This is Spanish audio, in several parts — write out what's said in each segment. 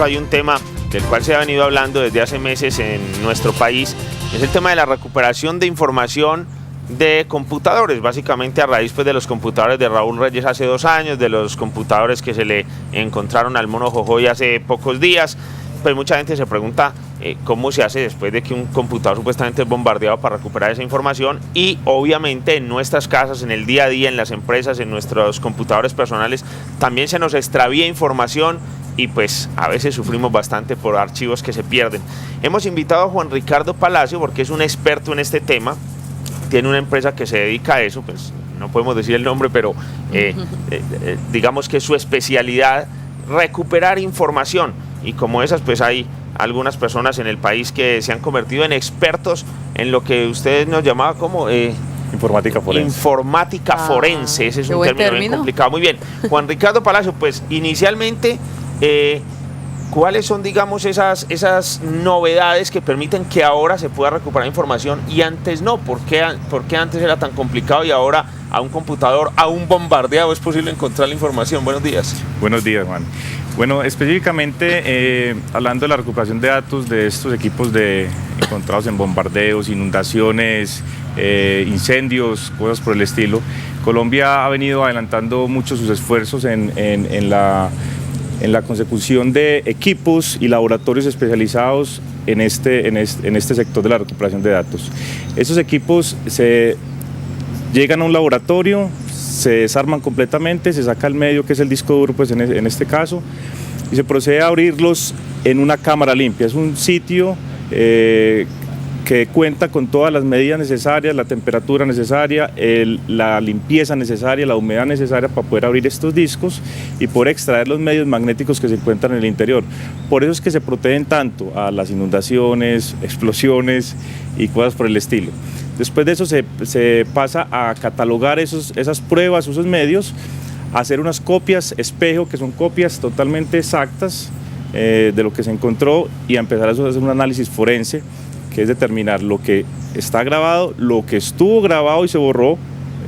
Hay un tema del cual se ha venido hablando desde hace meses en nuestro país, es el tema de la recuperación de información de computadores, básicamente a raíz pues, de los computadores de Raúl Reyes hace 2 años, de los computadores que se le encontraron al Mono Jojoy hace pocos días. Pues mucha gente se pregunta cómo se hace después de que un computador supuestamente es bombardeado para recuperar esa información, y obviamente en nuestras casas, en el día a día, en las empresas, en nuestros computadores personales, también se nos extravía información y pues a veces sufrimos bastante por archivos que se pierden. Hemos invitado a Juan Ricardo Palacio porque es un experto en este tema, tiene una empresa que se dedica a eso, pues no podemos decir el nombre, pero digamos que es su especialidad recuperar información, y como esas pues hay algunas personas en el país que se han convertido en expertos en lo que ustedes nos llamaban como informática forense. Informática forense, ese es un término bien complicado. Muy bien, Juan Ricardo Palacio, pues inicialmente, ¿cuáles son, digamos, esas novedades que permiten que ahora se pueda recuperar información y antes no? ¿Por qué antes era tan complicado y ahora a un computador, a un bombardeado, es posible encontrar la información? Buenos días. Buenos días, Juan. Bueno, específicamente hablando de la recuperación de datos de estos equipos encontrados en bombardeos, inundaciones, incendios, cosas por el estilo, Colombia ha venido adelantando mucho sus esfuerzos en la consecución de equipos y laboratorios especializados en este sector de la recuperación de datos. Esos equipos llegan a un laboratorio, se desarman completamente, se saca el medio, que es el disco duro pues en este caso, y se procede a abrirlos en una cámara limpia. Es un sitio que cuenta con todas las medidas necesarias, la temperatura necesaria, la limpieza necesaria, la humedad necesaria para poder abrir estos discos y poder extraer los medios magnéticos que se encuentran en el interior. Por eso es que se protegen tanto a las inundaciones, explosiones y cosas por el estilo. Después de eso se pasa a catalogar esas pruebas, esos medios, a hacer unas copias espejo, que son copias totalmente exactas de lo que se encontró, y a empezar a hacer un análisis forense, que es determinar lo que está grabado, lo que estuvo grabado y se borró,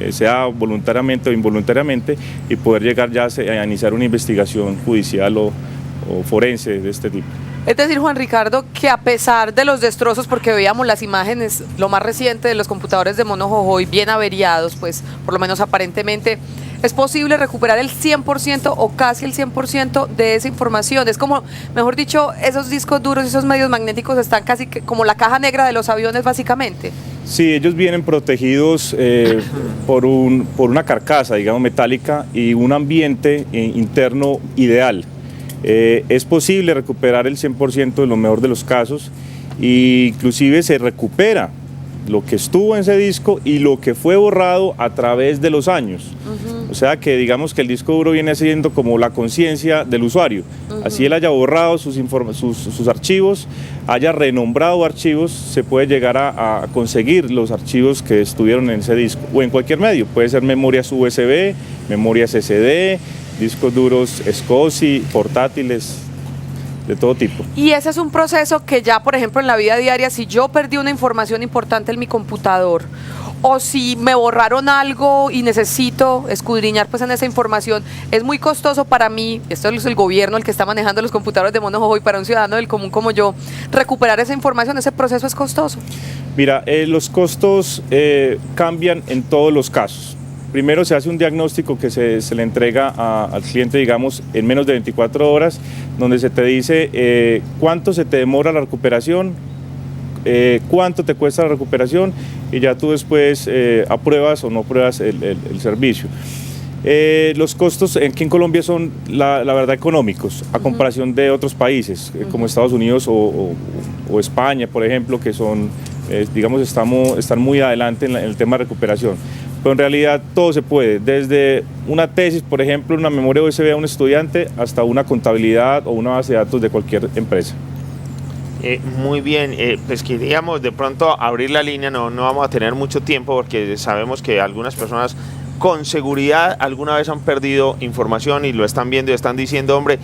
sea voluntariamente o involuntariamente, y poder llegar ya a iniciar una investigación judicial o forense de este tipo. Es decir, Juan Ricardo, que a pesar de los destrozos, porque veíamos las imágenes, lo más reciente de los computadores de Mono Jojoy bien averiados, pues por lo menos aparentemente, es posible recuperar el 100% o casi el 100% de esa información. Es como, mejor dicho, esos discos duros, esos medios magnéticos están casi como la caja negra de los aviones, básicamente. Sí, ellos vienen protegidos por una carcasa, digamos, metálica, y un ambiente interno ideal. Es posible recuperar el 100% en lo mejor de los casos, e inclusive se recupera lo que estuvo en ese disco y lo que fue borrado a través de los años. O sea que digamos que el disco duro viene siendo como la conciencia del usuario. Así él haya borrado sus archivos, haya renombrado archivos, se puede llegar a conseguir los archivos que estuvieron en ese disco o en cualquier medio. Puede ser memorias USB, memorias SD, discos duros SCSI, portátiles, de todo tipo. Y ese es un proceso que ya, por ejemplo, en la vida diaria, si yo perdí una información importante en mi computador, o si me borraron algo y necesito escudriñar pues en esa información, es muy costoso para mí, esto es el gobierno el que está manejando los computadores de Mono Jojoy, para un ciudadano del común como yo, recuperar esa información, ese proceso es costoso. Mira, los costos cambian en todos los casos. Primero se hace un diagnóstico que se le entrega al cliente, digamos, en menos de 24 horas, donde se te dice cuánto se te demora la recuperación, cuánto te cuesta la recuperación, y ya tú después apruebas o no apruebas el servicio. Los costos aquí en Colombia son, la verdad, económicos, a comparación de otros países, como Estados Unidos o España, por ejemplo, que son, digamos, están muy adelante en el tema de recuperación. Pero en realidad todo se puede, desde una tesis, por ejemplo, una memoria USB a un estudiante, hasta una contabilidad o una base de datos de cualquier empresa. Muy bien, pues queríamos de pronto abrir la línea, no vamos a tener mucho tiempo porque sabemos que algunas personas con seguridad alguna vez han perdido información y lo están viendo y están diciendo, hombre,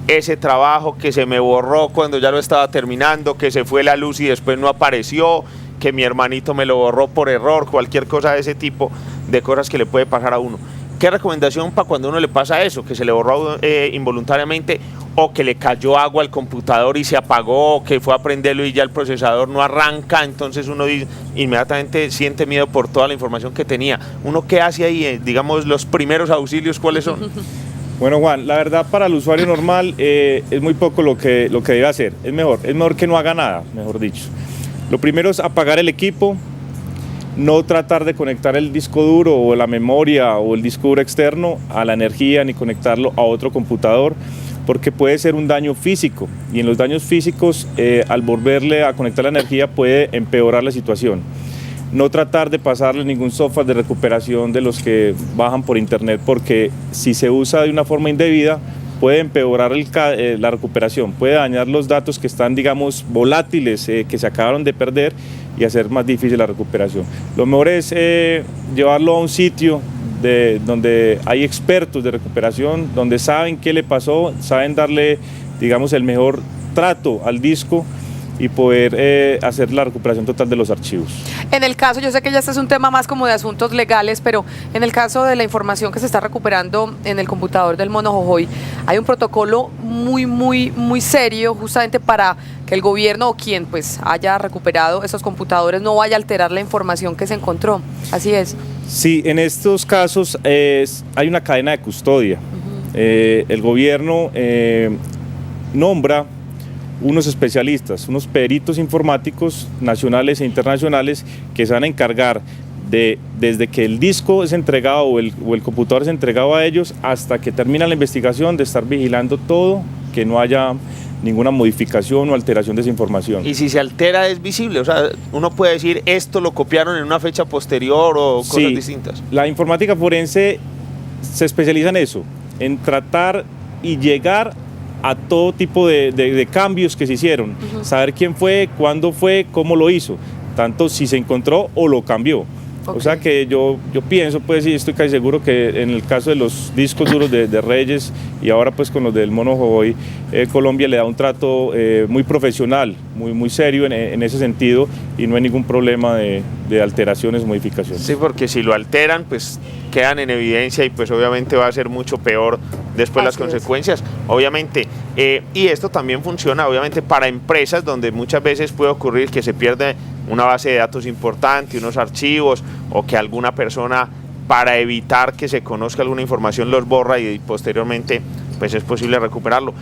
ese trabajo que se me borró cuando ya lo estaba terminando, que se fue la luz y después no apareció, que mi hermanito me lo borró por error, cualquier cosa de ese tipo de cosas que le puede pasar a uno. ¿Qué recomendación para cuando uno le pasa eso, que se le borró involuntariamente o que le cayó agua al computador y se apagó, o que fue a prenderlo y ya el procesador no arranca, entonces uno inmediatamente siente miedo por toda la información que tenía? ¿Uno qué hace ahí? Digamos, los primeros auxilios, ¿cuáles son? Bueno, Juan, la verdad para el usuario normal es muy poco lo que debe hacer. Es mejor que no haga nada, mejor dicho. Lo primero es apagar el equipo, no tratar de conectar el disco duro o la memoria o el disco duro externo a la energía ni conectarlo a otro computador, porque puede ser un daño físico y en los daños físicos al volverle a conectar la energía puede empeorar la situación. No tratar de pasarle ningún software de recuperación de los que bajan por internet, porque si se usa de una forma indebida puede empeorar la recuperación, puede dañar los datos que están, digamos, volátiles, que se acabaron de perder y hacer más difícil la recuperación. Lo mejor es llevarlo a un sitio donde hay expertos de recuperación, donde saben qué le pasó, saben darle, digamos, el mejor trato al disco y poder hacer la recuperación total de los archivos. En el caso, yo sé que ya este es un tema más como de asuntos legales, pero en el caso de la información que se está recuperando en el computador del Mono Jojoy, hay un protocolo muy serio justamente para que el gobierno o quien pues haya recuperado esos computadores no vaya a alterar la información que se encontró. Así es. Sí, en estos casos hay una cadena de custodia. El gobierno nombra unos especialistas, unos peritos informáticos nacionales e internacionales que se van a encargar desde que el disco es entregado o el computador es entregado a ellos hasta que termina la investigación, de estar vigilando todo, que no haya ninguna modificación o alteración de esa información. Y si se altera es visible, o sea, uno puede decir esto lo copiaron en una fecha posterior o cosas distintas. La informática forense se especializa en eso, en tratar y llegar a todo tipo de cambios que se hicieron, saber quién fue, cuándo fue, cómo lo hizo, tanto si se encontró o lo cambió. O sea que yo pienso, pues, y estoy casi seguro que en el caso de los discos duros de Reyes y ahora pues con los del Mono Jojoy, Colombia le da un trato muy profesional, muy serio en ese sentido, y no hay ningún problema de alteraciones o modificaciones. Sí, porque si lo alteran, pues quedan en evidencia y pues obviamente va a ser mucho peor después las consecuencias, obviamente. Y esto también funciona obviamente para empresas donde muchas veces puede ocurrir que se pierde una base de datos importante, unos archivos, o que alguna persona, para evitar que se conozca alguna información, los borra y posteriormente pues es posible recuperarlo.